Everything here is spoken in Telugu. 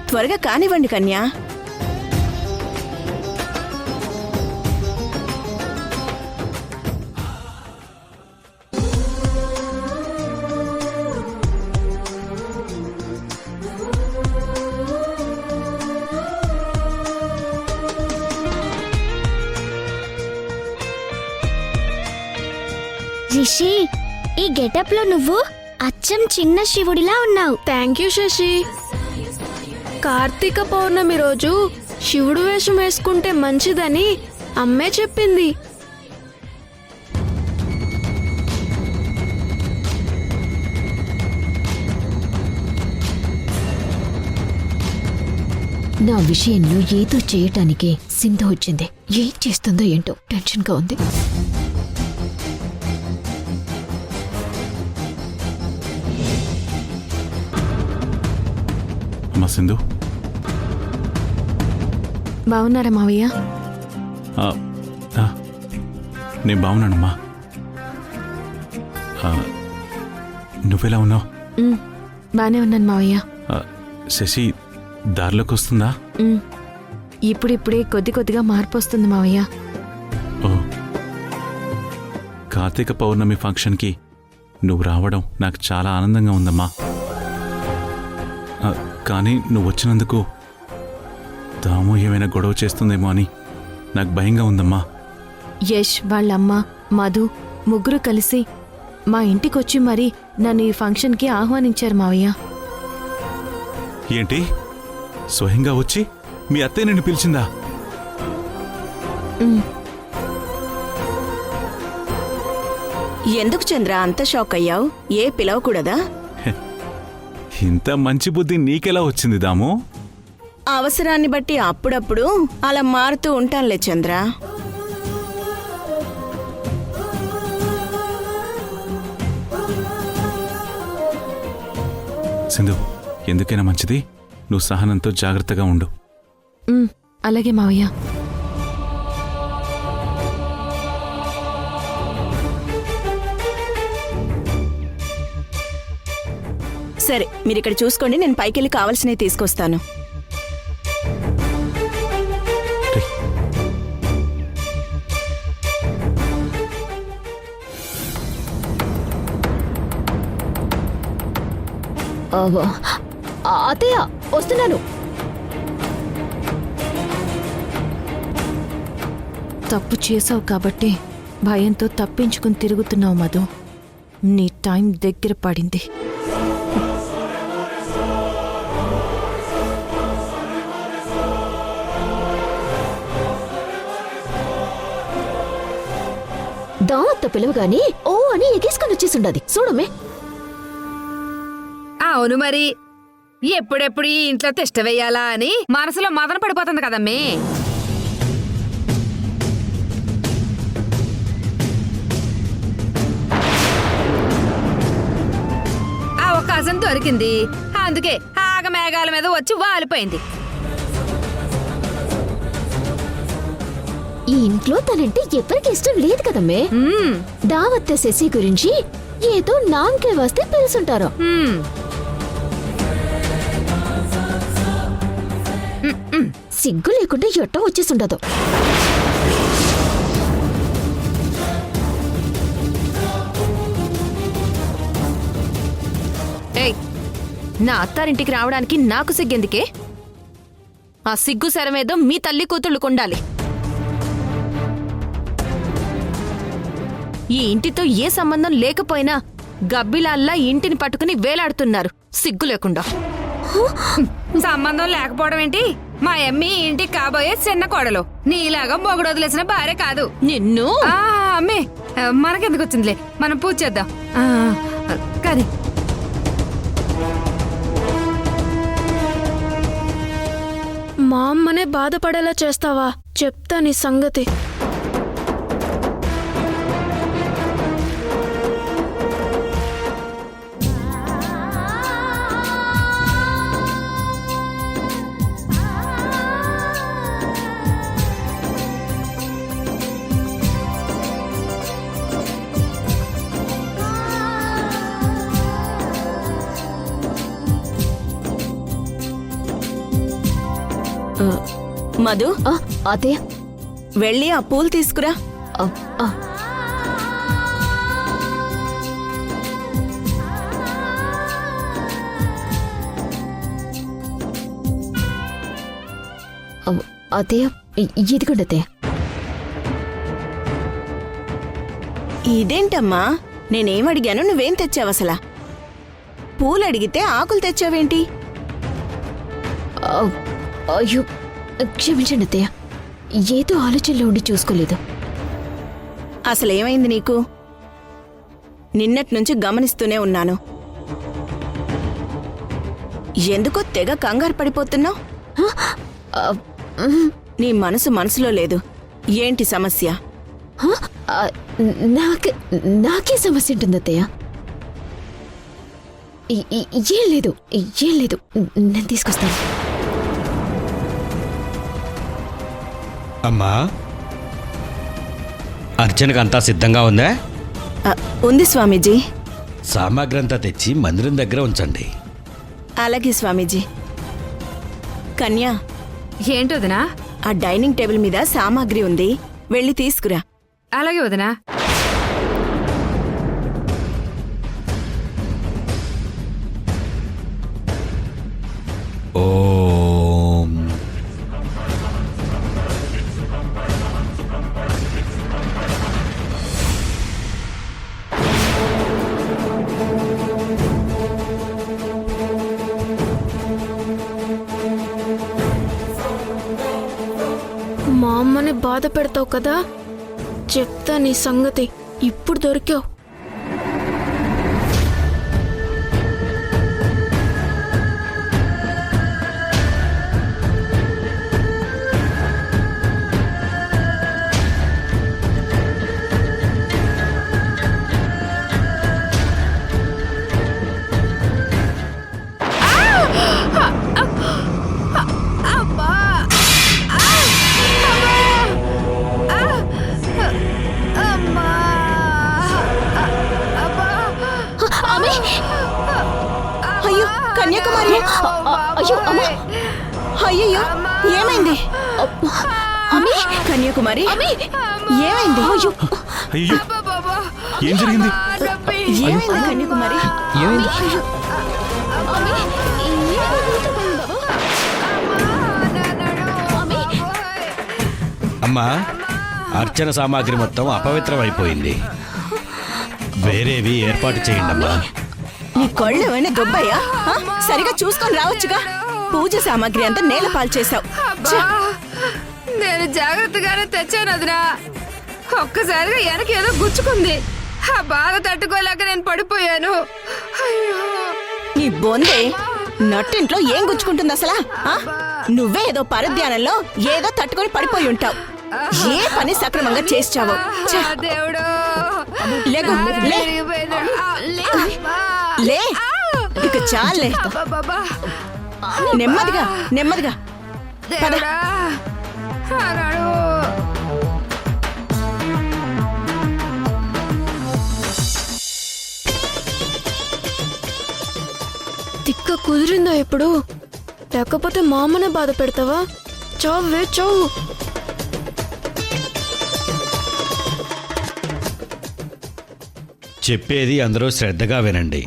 త్వరగా కానివ్వండి కన్యా. రిషి, ఈ గెటప్ లో నువ్వు అచ్చం చిన్న శివుడిలా ఉన్నావు. Thank you Sashi. కార్తీక పౌర్ణమి రోజు శివుడు వేషం వేసుకుంటే మంచిదని అమ్మే చెప్పింది. నా విషయంలో ఏదో చేయటానికే సింధు వచ్చింది. ఏం చేస్తుందో ఏంటో టెన్షన్గా ఉంది. అమ్మా సింధు, బాగున్నారా మావయ్య? నేను బాగున్నానమ్మా. నువ్వెలా ఉన్నావు? బానే ఉన్నాను మావయ్య. శశి దారిలోకి వస్తుందా? ఇప్పుడిప్పుడే కొద్దిగా మార్పు వస్తుంది మావయ్య. ఓ, కార్తీక పౌర్ణమి ఫంక్షన్కి నువ్వు రావడం నాకు చాలా ఆనందంగా ఉందమ్మా. కానీ నువ్వు వచ్చినందుకు దాము ఏమైనా గొడవ చేస్తుందేమో అని నాకు భయంగా ఉందమ్మా. యష్ వాళ్ళమ్మ, మధు ముగ్గురు కలిసి మా ఇంటికొచ్చి మరీ నన్ను ఈ ఫంక్షన్కి ఆహ్వానించారు మావయ్య. ఏంటి, స్వయంగా వచ్చి మీ అత్తయ్య నిన్ను పిలిచిందా? ఎందుకు చంద్ర అంత షాక్ అయ్యావు? ఏ పిలవకూడదా? ఇంత మంచి బుద్ధి నీకెలా వచ్చింది దాము? అవసరాన్ని బట్టి అప్పుడప్పుడు అలా మారుతూ ఉంటానులే చంద్ర. సింధు, ఎందుకైనా మంచిది నువ్వు సహనంతో జాగ్రత్తగా ఉండు. అలాగే మావయ్య. సరే, మీరిక్కడ చూసుకోండి, నేను పైకెళ్ళి కావాల్సినవి తీసుకొస్తాను. అత్తయ్య వస్తున్నాను. తప్పు చేసావు కాబట్టి భయంతో తప్పించుకుని తిరుగుతున్నావు మధు. నీ టైం దగ్గర పడింది. దావత్త పిలువగాని ఓ అని ఎగేసుకొని వచ్చేసిండది చూడమే. అవును మరి, ఎప్పుడెప్పుడు ఈ ఇంట్లో తిష్ట వేయాలా అని మనసులో మదన పడిపోతుంది కదమ్మే. ఆ అవకాశం దొరికింది, అందుకే ఆగమేఘాల మీద వచ్చి వాలిపోయింది. ఈ ఇంట్లో తనంటే ఎవరికి ఇష్టం లేదు కదమ్మే. దావత్త శశి గురించి ఏదో నాంకే వస్తే తెలుసుంటారు. సిగ్గు లేకుండా ఎట్ట వచ్చేసుండదు. ఏయ్, నా అత్తారింటికి రావడానికి నాకు సిగ్గెందుకే? ఆ సిగ్గు శరమేదో మీ తల్లి కూతుళ్ళుకుండాలి. ఈ ఇంటితో ఏ సంబంధం లేకపోయినా గబ్బిలాల్లా ఇంటిని పట్టుకుని వేలాడుతున్నారు సిగ్గు లేకుండా. సంబంధం లేకపోవడం ఏంటి? మా అమ్మి ఇంటికి కాబోయే చిన్న కోడలు, నీలాగా మొగుడు వదిలేసిన భార్య కాదు. నిన్ను అమ్మే, మనకెందుకు వచ్చిందిలే, మనం పూజ చేద్దాం. కానీ మా అమ్మనే బాధపడేలా చేస్తావా? చెప్తా నీ సంగతి. మధు అత్తయ్య. వెళ్ళి ఆ పూలు తీసుకురా. ఆ, ఆ. అత్తయ్య, ఇదిగోండి అత్తయ్య. ఇదేంటమ్మా, నేనేం అడిగాను, నువ్వేం తెచ్చావసలా? పూలు అడిగితే ఆకులు తెచ్చావేంటి? అయ్యో, క్షమించండి అత్తయ్య, ఏదో ఆలోచనలో ఉండి చూసుకోలేదు. అసలేమైంది నీకు? నిన్నట్నుంచి గమనిస్తూనే ఉన్నాను. ఎందుకో తెగ కంగారు పడిపోతున్నావు? నీ మనసులో లేదు. ఏంటి సమస్య? నాకే సమస్య ఉంటుంది అత్తయ్య. ఏం లేదు, నేను తీసుకొస్తాను. అమ్మా, అర్చనకు అంతా సిద్ధంగా ఉందా? ఉంది స్వామీజీ. సామాగ్రి అంతా తెచ్చి మందిరం దగ్గర ఉంచండి. అలాగే స్వామీజీ. కన్యా, ఏంటి వదినా? ఆ డైనింగ్ టేబుల్ మీద సామాగ్రి ఉంది, వెళ్ళి తీసుకురా. అలాగే వదినా. ఓం మా అమ్మని బాధ పెడతావు కదా, చెప్తా నీ సంగతి. ఇప్పుడు దొరికావు. అయ్యో కన్యాకుమారి, అయ్యో అమ్మా, అయ్యో ఏమైంది? కన్యాకుమారి, ఏమైంది? అయ్యో, ఏం జరిగింది? ఏమైంది కన్యాకుమారి? అమ్మా, అర్చన సామాగ్రి మొత్తం అపవిత్రం అయిపోయింది. వేరేవి ఏర్పాటు చేయండి అమ్మా. నీ కళ్ళు ఏమైనా దుబ్బయ్యా? సరిగా చూసుకొని రావచ్చుగా. పూజ సామాగ్రి అంతా నేల పాలు చేశావు. నేను జాగ్రత్తగానే తెచ్చాను వదినా. ఒక్కసారిగా వెనక ఏదో గుచ్చుకుంది. ఆ బాధ తట్టుకోలేక నేను పడిపోయాను. అయ్యో, నీ బొందే నట్టింట్లో ఏం గుచ్చుకుంటుంది అసలా? నువ్వే ఏదో పరధ్యానంలో ఏదో తట్టుకొని పడిపోయి ఉంటావు. ఏ పని సక్రమంగా చేసావు? ఆ దేవుడు. లేకు, లే. లే, ఇక చాలే. నెమ్మదిగా నెమ్మదిగా పద. దేవుడా, అన్నాడు. తిక్క కుదిరిందా ఇప్పుడు? లేకపోతే మా అమ్మనే బాధ పెడతావా? చావే చావు. చెప్పేది అందరూ శ్రద్ధగా వినండి.